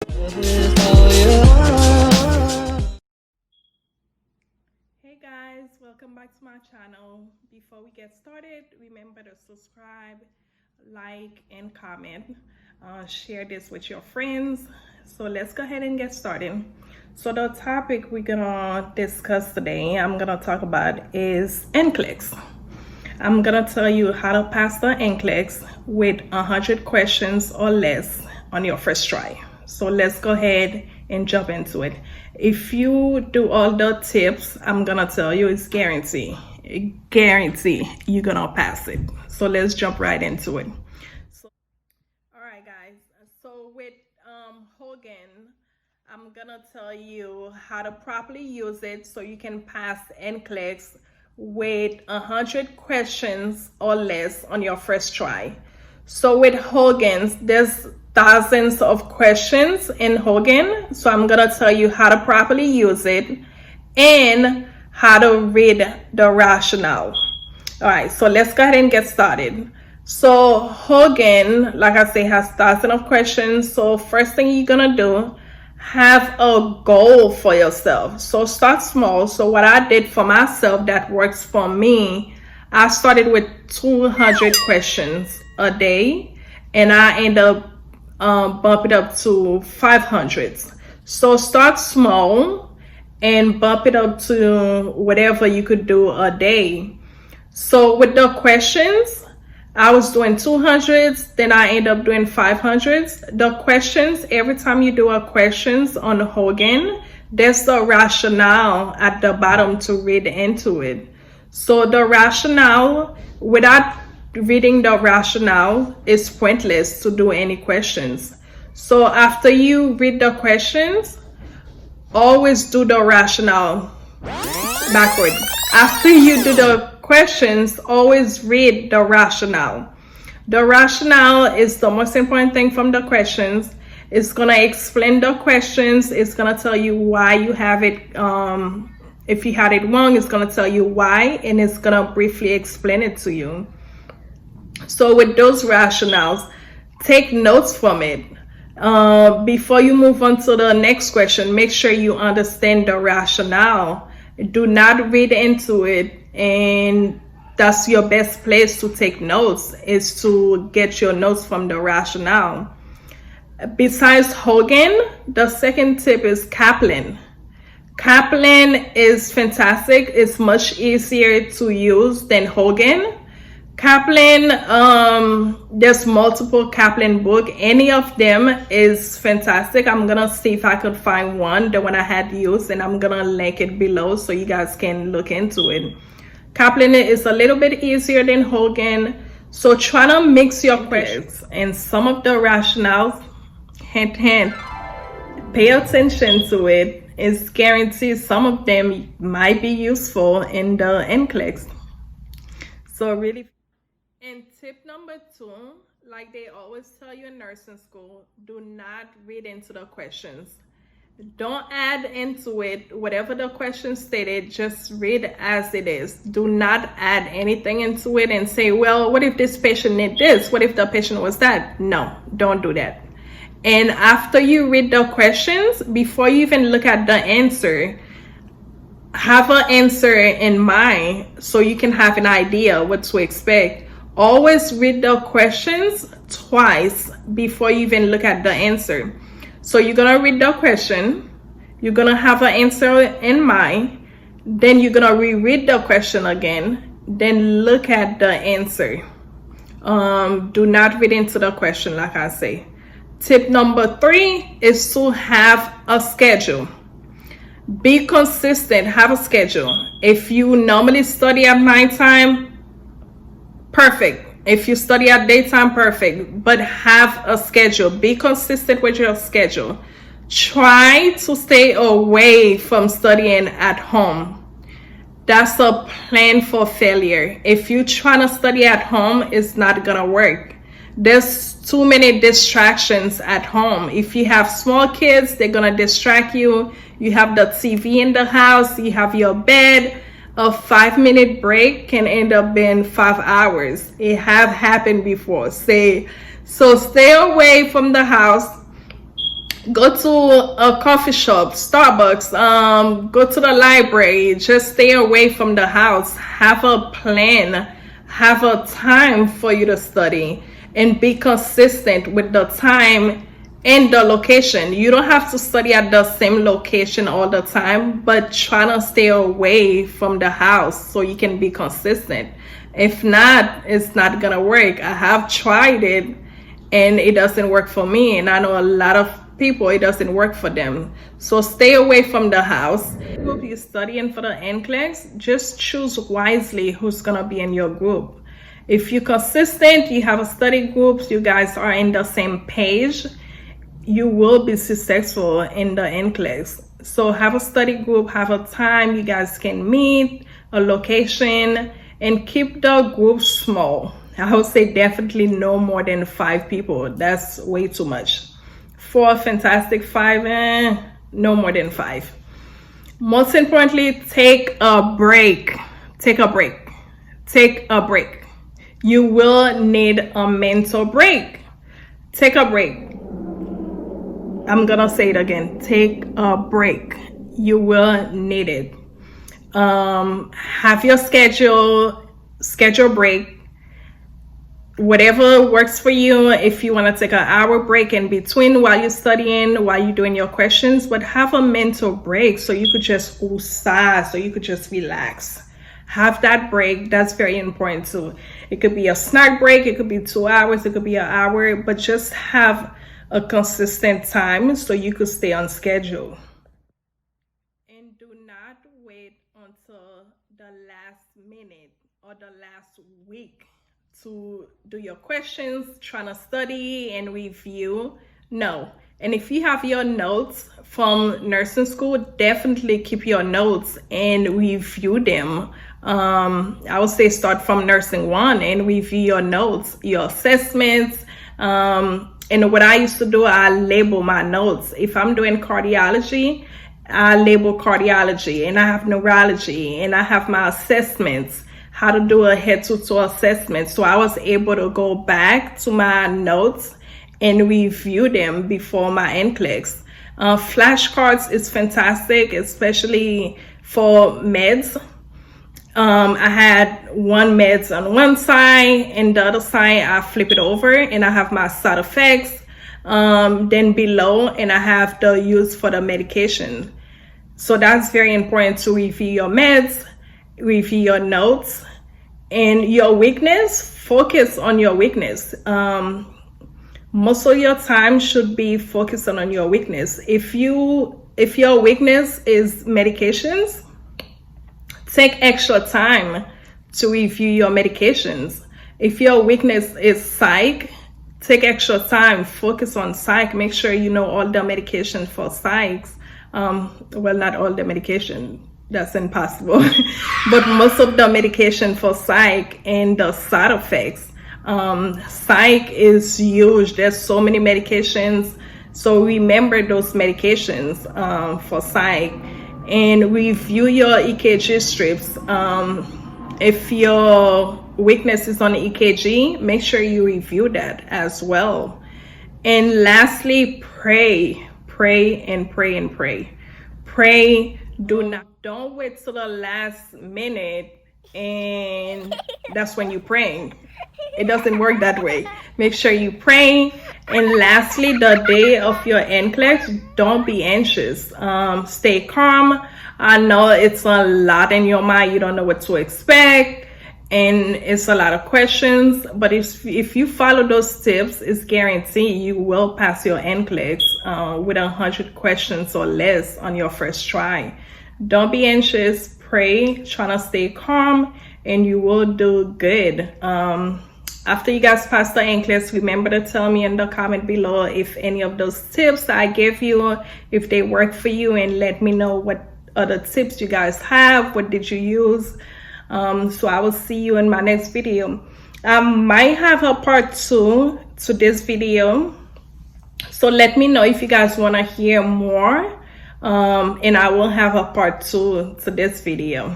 Hey guys, welcome back to my channel. Before we get started, remember to subscribe, like, and comment. Share this with your friends. So let's go ahead and get started. So the topic we're gonna discuss today, I'm gonna talk about is N-CLEX. I'm gonna tell you how to pass the N-CLEX with 100 questions or less on your first try. So let's go ahead and jump into it. If you do all the tips I'm gonna tell you, it's guarantee you're gonna pass it. So let's jump right into it. All right, guys. So with Hogan, I'm gonna tell you how to properly use it so you can pass N-CLEX with 100 questions or less on your first try. So with Hogan's, there's thousands of questions in Hogan. So I'm gonna tell you how to properly use it and how to read the rationale. All right, so let's go ahead and get started. So Hogan, like I say, has thousands of questions. So first thing you're gonna do, have a goal for yourself. So start small. So what I did for myself that works for me, I started with 200 questions a day, and I end up bump it up to 500. So start small and bump it up to whatever you could do a day. So with the questions, I was doing 200s, then I end up doing 500s. The questions, every time you do a questions on Hogan, there's the rationale at the bottom to read into it. So the rationale, without reading the rationale, is pointless to do any questions. So after you read the questions, always do the rationale backward. After you do the questions, always read the rationale. The rationale is the most important thing from the questions. It's gonna explain the questions. It's gonna tell you why you have it. If you had it wrong, it's gonna tell you why, and it's gonna briefly explain it to you. So with those rationales, take notes from it. Before you move on to the next question, make sure you understand the rationale. Do not read into it, and that's your best place to take notes, is to get your notes from the rationale. Besides Hogan, the second tip is Kaplan. Kaplan is fantastic. It's much easier to use than Hogan. Kaplan, there's multiple Kaplan book. Any of them is fantastic. I'm gonna see if I could find one, the one I had used, and I'm gonna link it below so you guys can look into it. Kaplan is a little bit easier than Hogan. So try to mix your questions and some of the rationales, hint, hint, pay attention to it. It's guaranteed some of them might be useful in the N-CLEX. So really. And tip number 2, like they always tell you in nursing school, do not read into the questions. Don't add into it whatever the question stated, just read as it is. Do not add anything into it and say, well, what if this patient need this? What if the patient was that? No, don't do that. And after you read the questions, before you even look at the answer, have an answer in mind so you can have an idea what to expect. Always read the questions twice before you even look at the answer. So you're gonna read the question, you're gonna have an answer in mind, then you're gonna reread the question again, then look at the answer. Do not read into the question, like I say. Tip number 3 is to have a schedule. Be consistent, have a schedule. If you normally study at nighttime, perfect. If you study at daytime, perfect. But have a schedule. Be consistent with your schedule. Try to stay away from studying at home. That's a plan for failure. If you're trying to study at home, it's not gonna work. There's too many distractions at home. If you have small kids, they're gonna distract you. You have the TV in the house, you have your bed. A 5-minute break can end up being 5 hours. It have happened before. So stay away from the house. Go to a coffee shop, Starbucks, go to the library. Just stay away from the house. Have a plan, have a time for you to study, and be consistent with the time and the location. You don't have to study at the same location all the time, but try to stay away from the house so you can be consistent. If not, it's not gonna work. I have tried it and it doesn't work for me, and I know a lot of people it doesn't work for them. So stay away from the house. If you're studying for the N-CLEX, just choose wisely who's gonna be in your group. If you're consistent, you have a study group, you guys are in the same page, you will be successful in the N-CLEX. So have a study group, have a time you guys can meet, a location, and keep the group small. I would say definitely no more than 5 people. That's way too much. 4 fantastic, 5 no more than 5. Most importantly, take a break. Take a break. Take a break. You will need a mental break. Take a break. I'm gonna say it again. Take a break. You will need it. Have your schedule break. Whatever works for you. If you want to take an hour break in between while you're studying, while you're doing your questions, but have a mental break so you could just woosah, so you could just relax. Have that break. That's very important too. It could be a snack break, it could be 2 hours, it could be an hour, but just have a consistent time so you could stay on schedule. And do not wait until the last minute or the last week to do your questions, trying to study and review. No. And if you have your notes from nursing school, definitely keep your notes and review them. I would say start from nursing 1 and review your notes, your assessments. And what I used to do, I label my notes. If I'm doing cardiology, I label cardiology, and I have neurology, and I have my assessments, how to do a head-to-toe assessment. So I was able to go back to my notes and review them before my N-CLEX. Flashcards is fantastic, especially for meds. I had one meds on one side, and the other side I flip it over and I have my side effects. Then below, and I have the use for the medication. So that's very important to review your meds, review your notes, and your weakness. Focus on your weakness. Most of your time should be focused on your weakness. If your weakness is medications, take extra time to review your medications. If your weakness is psych, take extra time, focus on psych. Make sure you know all the medication for psychs. Well, not all the medication, that's impossible. But most of the medication for psych and the side effects. Psych is huge. There's so many medications. So remember those medications for psych. And review your EKG strips. If your weakness is on EKG, make sure you review that as well. And lastly, pray. Pray and pray and pray. Pray. Don't wait till the last minute and that's when you're praying. It doesn't work that way. Make sure you pray. And lastly, the day of your N-CLEX, don't be anxious. Stay calm. I know it's a lot in your mind. You don't know what to expect, and it's a lot of questions. But if you follow those tips, it's guaranteed you will pass your N-CLEX with 100 questions or less on your first try. Don't be anxious. Pray. Try to stay calm, and you will do good. After you guys pass the N-CLEX, remember to tell me in the comment below if any of those tips I gave you, if they work for you, and let me know what other tips you guys have. What did you use? So I will see you in my next video. I might have a part 2 to this video. So let me know if you guys want to hear more. And I will have a part 2 to this video.